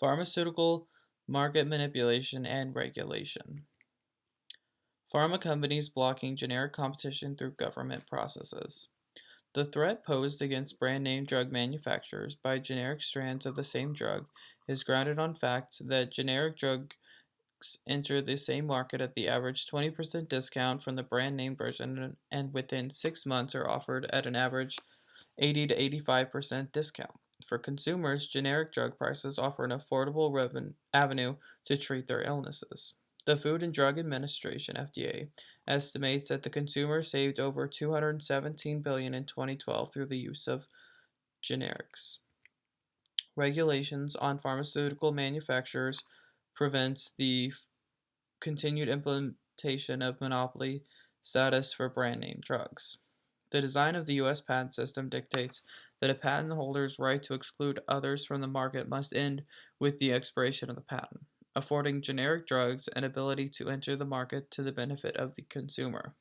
Pharmaceutical market manipulation and regulation. Pharma companies blocking generic competition through government processes. The threat posed against brand name drug manufacturers by generic strands of the same drug is grounded on fact that generic drugs enter the same market at the average 20% discount from the brand name version and within 6 months are offered at an average 80 to 85% discount. For consumers, generic drug prices offer an affordable avenue to treat their illnesses. The Food and Drug Administration (FDA) estimates that the consumer saved over $217 billion in 2012 through the use of generics. Regulations on pharmaceutical manufacturers prevents the continued implementation of monopoly status for brand name drugs. The design of the U.S. patent system dictates that a patent holder's right to exclude others from the market must end with the expiration of the patent, affording generic drugs an ability to enter the market to the benefit of the consumer.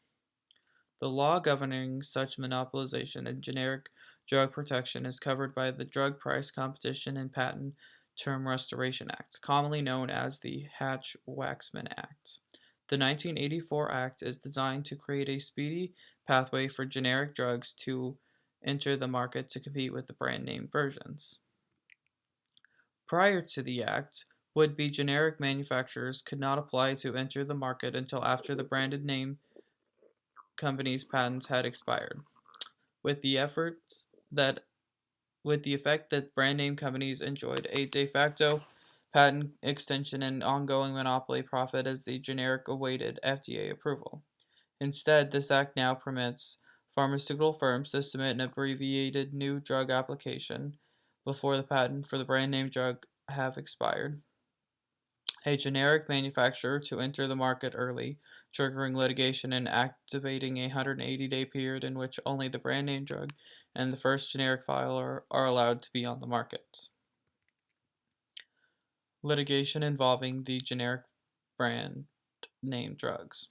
The law governing such monopolization and generic drug protection is covered by the Drug Price Competition and Patent Term Restoration Act, commonly known as the Hatch-Waxman Act. The 1984 Act is designed to create a speedy pathway for generic drugs to enter the market to compete with the brand name versions. Prior to the Act, would-be generic manufacturers could not apply to enter the market until after the branded name company's patents had expired. With the efforts that with the effect that brand name companies enjoyed a de facto patent extension and ongoing monopoly profit as the generic awaited FDA approval. Instead, this act now permits pharmaceutical firms to submit an abbreviated new drug application before the patent for the brand name drug have expired. A generic manufacturer to enter the market early, triggering litigation and activating a 180-day period in which only the brand name drug and the first generic filer are allowed to be on the market. Litigation involving the generic brand name drugs.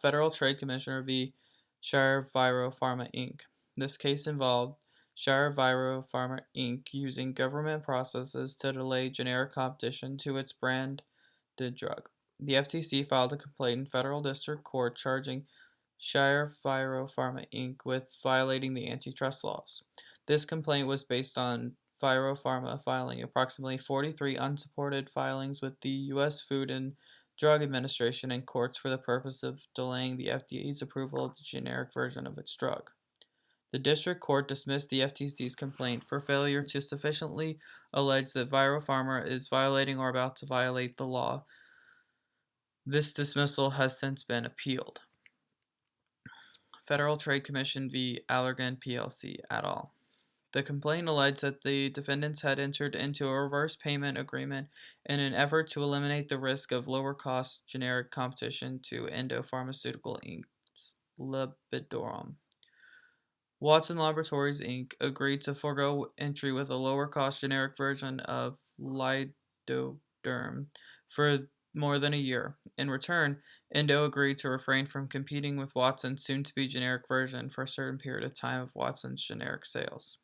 Federal Trade Commissioner v. Shire Pharma Inc. This case involved Shire Pharma Inc. using government processes to delay generic competition to its branded drug. The FTC filed a complaint in federal district court charging Shire Pharma Inc. with violating the antitrust laws. This complaint was based on Pharma filing approximately 43 unsupported filings with the U.S. Food and Drug Administration and courts for the purpose of delaying the FDA's approval of the generic version of its drug. The district court dismissed the FTC's complaint for failure to sufficiently allege that Pharma is violating or about to violate the law. This dismissal has since been appealed. Federal Trade Commission v. Allergan plc et al. The complaint alleged that the defendants had entered into a reverse payment agreement in an effort to eliminate the risk of lower-cost generic competition to Endo Pharmaceutical Inc.'s Lipidorum. Watson Laboratories Inc. agreed to forego entry with a lower-cost generic version of Lidoderm for more than a year. In return, Endo agreed to refrain from competing with Watson's soon-to-be generic version for a certain period of time of Watson's generic sales.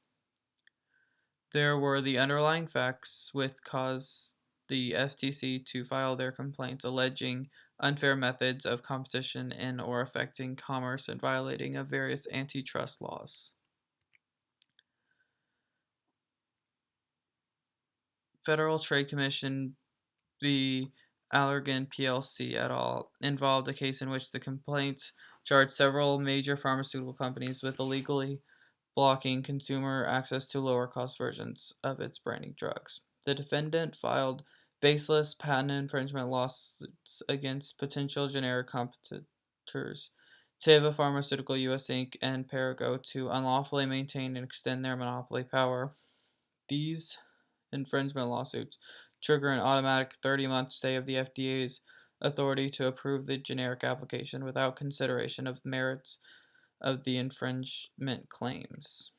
There were the underlying facts which caused the FTC to file their complaints alleging unfair methods of competition in or affecting commerce and violating of various antitrust laws. Federal Trade Commission v. Allergan plc et al. Involved a case in which the complaints charged several major pharmaceutical companies with illegally blocking consumer access to lower-cost versions of its branding drugs. The defendant filed baseless patent infringement lawsuits against potential generic competitors, Teva Pharmaceutical US Inc. and Perrigo, to unlawfully maintain and extend their monopoly power. These infringement lawsuits trigger an automatic 30-month stay of the FDA's authority to approve the generic application without consideration of the merits of the infringement claims.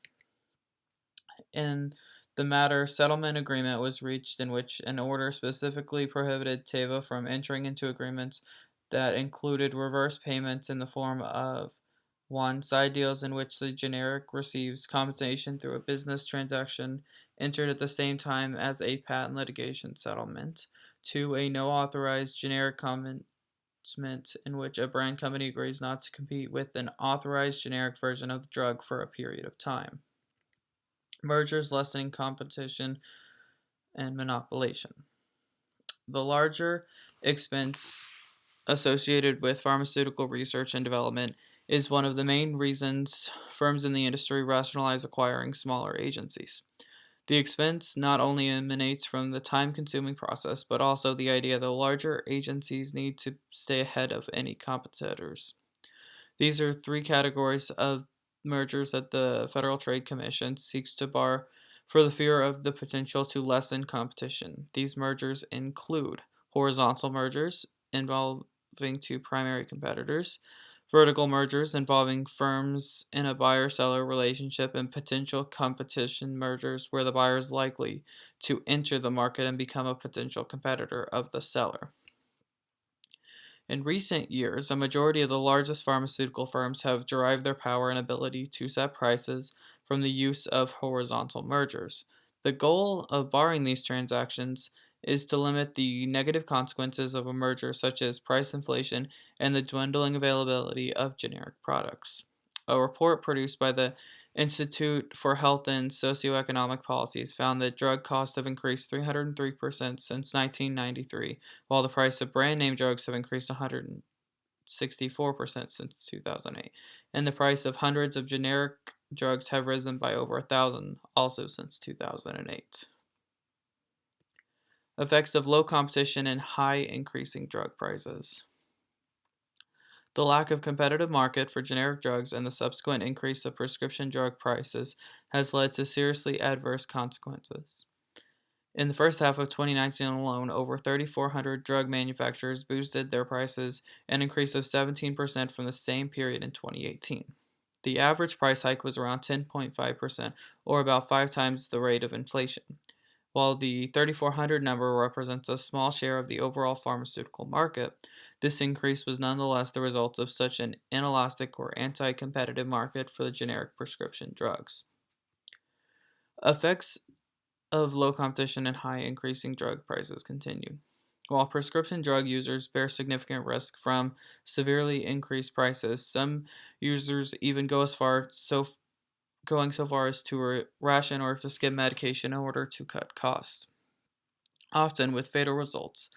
In the matter, settlement agreement was reached in which an order specifically prohibited Teva from entering into agreements that included reverse payments in the form of 1. Side deals in which the generic receives compensation through a business transaction, entered at the same time as a patent litigation settlement. 2. A no authorized generic comment in which a brand company agrees not to compete with an authorized generic version of the drug for a period of time. Mergers lessening competition and monopolization. The larger expense associated with pharmaceutical research and development is one of the main reasons firms in the industry rationalize acquiring smaller agencies. The expense not only emanates from the time consuming process, but also the idea that larger agencies need to stay ahead of any competitors. These are three categories of mergers that the Federal Trade Commission seeks to bar for the fear of the potential to lessen competition. These mergers include horizontal mergers involving two primary competitors, vertical mergers involving firms in a buyer seller relationship, and potential competition mergers where the buyer is likely to enter the market and become a potential competitor of the seller. In recent years, a majority of the largest pharmaceutical firms have derived their power and ability to set prices from the use of horizontal mergers. The goal of barring these transactions is to limit the negative consequences of a merger, such as price inflation and the dwindling availability of generic products. A report produced by the Institute for Health and Socioeconomic Policies found that drug costs have increased 303% since 1993, while the price of brand name drugs have increased 164% since 2008, and the price of hundreds of generic drugs have risen by over 1,000 also since 2008. Effects of low competition and high increasing drug prices. The lack of competitive market for generic drugs and the subsequent increase of prescription drug prices has led to seriously adverse consequences. In the first half of 2019 alone, over 3,400 drug manufacturers boosted their prices, an increase of 17% from the same period in 2018. The average price hike was around 10.5%, or about 5 times the rate of inflation. While the 3,400 number represents a small share of the overall pharmaceutical market, this increase was nonetheless the result of such an inelastic or anti competitive market for the generic prescription drugs. Effects of low competition and high increasing drug prices continue. While prescription drug users bear significant risk from severely increased prices, some users even going so far as to ration or to skip medication in order to cut costs, often with fatal results.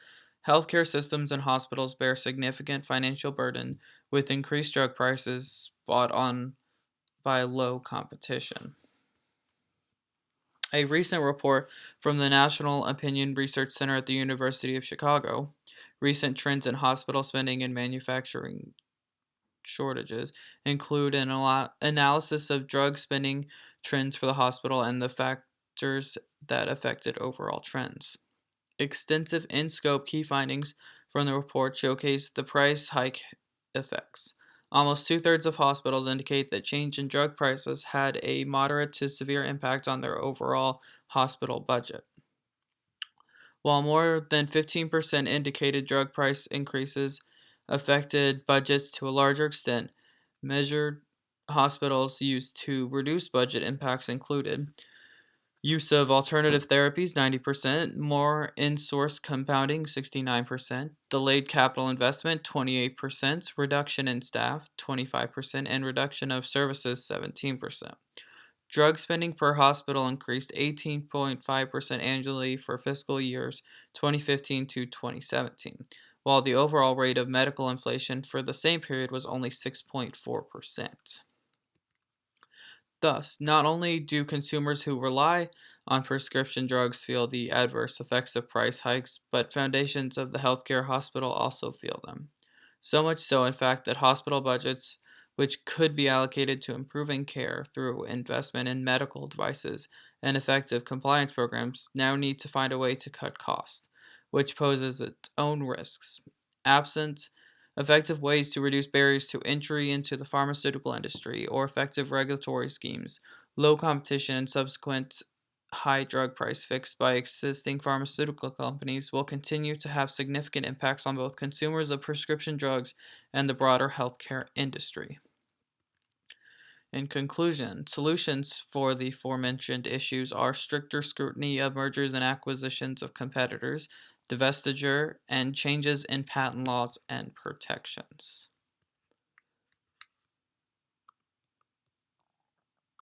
Healthcare systems and hospitals bear significant financial burden with increased drug prices bought on by low competition. A recent report from the National Opinion Research Center at the University of Chicago, Recent Trends in Hospital Spending and Manufacturing Shortages, include an analysis of drug spending trends for the hospital and the factors that affected overall trends. Extensive in-scope key findings from the report showcase the price hike effects. Almost two-thirds of hospitals indicate that change in drug prices had a moderate to severe impact on their overall hospital budget, while more than 15% indicated drug price increases affected budgets to a larger extent. Measured hospitals used to reduce budget impacts included use of alternative therapies, 90%, more in-source compounding, 69%, delayed capital investment, 28%, reduction in staff, 25%, and reduction of services, 17%. Drug spending per hospital increased 18.5% annually for fiscal years 2015 to 2017, while the overall rate of medical inflation for the same period was only 6.4%. Thus, not only do consumers who rely on prescription drugs feel the adverse effects of price hikes, but foundations of the healthcare hospital also feel them. So much so, in fact, that hospital budgets, which could be allocated to improving care through investment in medical devices and effective compliance programs, now need to find a way to cut costs, which poses its own risks. Absent effective ways to reduce barriers to entry into the pharmaceutical industry or effective regulatory schemes, low competition and subsequent high drug price fixed by existing pharmaceutical companies will continue to have significant impacts on both consumers of prescription drugs and the broader healthcare industry. In conclusion, solutions for the aforementioned issues are stricter scrutiny of mergers and acquisitions of competitors, divestiture, and changes in patent laws and protections.